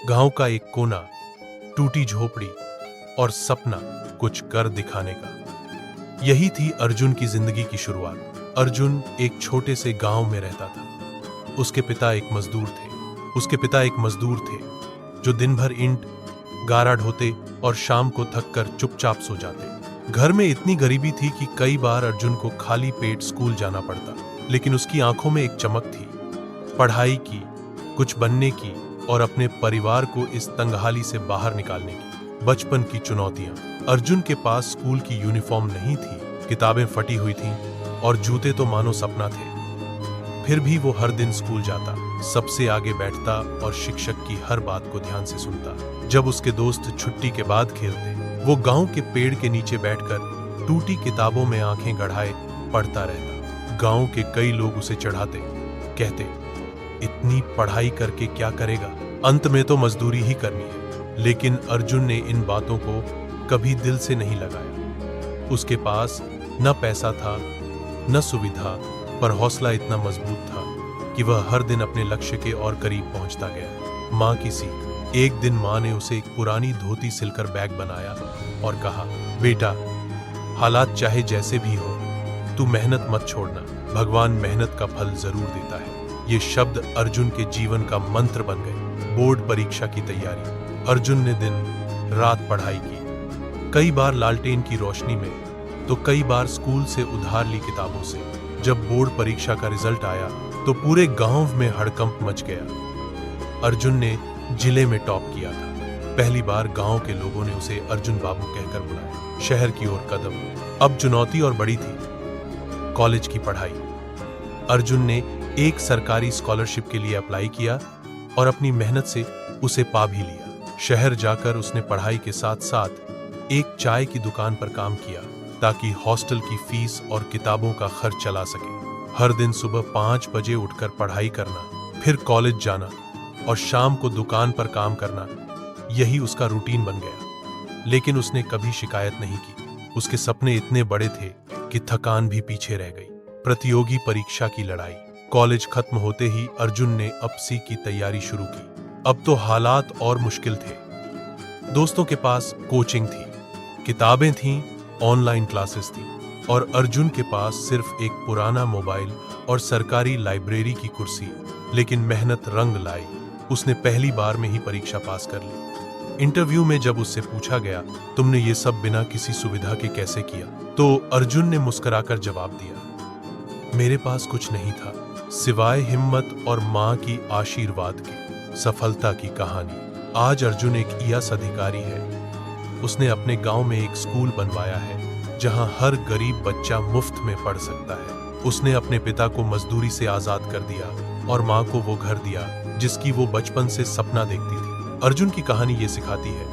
गांव का एक कोना, टूटी झोपड़ी और सपना कुछ कर दिखाने का। यही थी अर्जुन की जिंदगी की शुरुआत। अर्जुन एक छोटे से गांव में रहता था। उसके पिता एक मजदूर थे जो दिन भर ईंट गारा ढोते और शाम को थककर चुपचाप सो जाते। घर में इतनी गरीबी थी कि कई बार अर्जुन को खाली पेट स्कूल जाना पड़ता, लेकिन उसकी आंखों में एक चमक थी, पढ़ाई की, कुछ बनने की और अपने परिवार को इस तंगहाली से बाहर निकालने की। बचपन की चुनौतियां। अर्जुन के पास स्कूल की यूनिफॉर्म नहीं थी, किताबें फटी हुई थीं और जूते तो मानो सपना थे। फिर भी वो हर दिन स्कूल जाता, सबसे आगे बैठता और शिक्षक की हर बात को ध्यान से सुनता। जब उसके दोस्त छुट्टी के बाद खेलते, वो गांव के पेड़ के नीचे बैठकर टूटी किताबों में आंखें गड़ाए पढ़ता रहता। गांव के कई लोग उसे चढ़ाते, कहते, इतनी पढ़ाई करके क्या करेगा, अंत में तो मजदूरी ही करनी है। लेकिन अर्जुन ने इन बातों को कभी दिल से नहीं लगाया। उसके पास न पैसा था न सुविधा, पर हौसला इतना मजबूत था कि वह हर दिन अपने लक्ष्य के और करीब पहुंचता गया। माँ की सीख। एक दिन माँ ने उसे एक पुरानी धोती सिलकर बैग बनाया और कहा, बेटा, हालात चाहे जैसे भी हो, तू मेहनत मत छोड़ना, भगवान मेहनत का फल जरूर देता है। ये शब्द अर्जुन के जीवन का मंत्र बन गए। बोर्ड परीक्षा की तैयारी। अर्जुन ने दिन रात पढ़ाई की, कई बार लालटेन की रोशनी में तो कई बार स्कूल से उधार ली किताबों से। जब बोर्ड परीक्षा का रिजल्ट आया तो पूरे गांव में हड़कंप मच गया। अर्जुन ने जिले में टॉप किया था। पहली बार गांव के लोगों ने उसे अर्जुन बाबू कहकर बुलाया। शहर की ओर कदम। अब चुनौती और बड़ी थी, कॉलेज की पढ़ाई। अर्जुन ने एक सरकारी स्कॉलरशिप के लिए अप्लाई किया और अपनी मेहनत से उसे पा भी लिया। शहर जाकर उसने पढ़ाई के साथ साथ एक चाय की दुकान पर काम किया ताकि हॉस्टल की फीस और किताबों का खर्च चला सके। हर दिन सुबह 5 बजे उठकर पढ़ाई करना, फिर कॉलेज जाना और शाम को दुकान पर काम करना, यही उसका रूटीन बन गया। लेकिन उसने कभी शिकायत नहीं की। उसके सपने इतने बड़े थे कि थकान भी पीछे रह गई। प्रतियोगी परीक्षा की लड़ाई। कॉलेज खत्म होते ही अर्जुन ने अपसी की तैयारी शुरू की। अब तो हालात और मुश्किल थे। दोस्तों के पास कोचिंग थी, किताबें थीं, ऑनलाइन क्लासेस थी और अर्जुन के पास सिर्फ एक पुराना मोबाइल और सरकारी लाइब्रेरी की कुर्सी। लेकिन मेहनत रंग लाई। उसने पहली बार में ही परीक्षा पास कर ली। इंटरव्यू में जब उससे पूछा गया, तुमने ये सब बिना किसी सुविधा के कैसे किया, तो अर्जुन ने मुस्कुराकर जवाब दिया, मेरे पास कुछ नहीं था सिवाय हिम्मत और माँ की आशीर्वाद के। सफलता की कहानी। आज अर्जुन एक ईएएस अधिकारी है। उसने अपने गांव में एक स्कूल बनवाया है जहां हर गरीब बच्चा मुफ्त में पढ़ सकता है। उसने अपने पिता को मजदूरी से आजाद कर दिया और माँ को वो घर दिया जिसकी वो बचपन से सपना देखती थी। अर्जुन की कहानी ये सिखाती है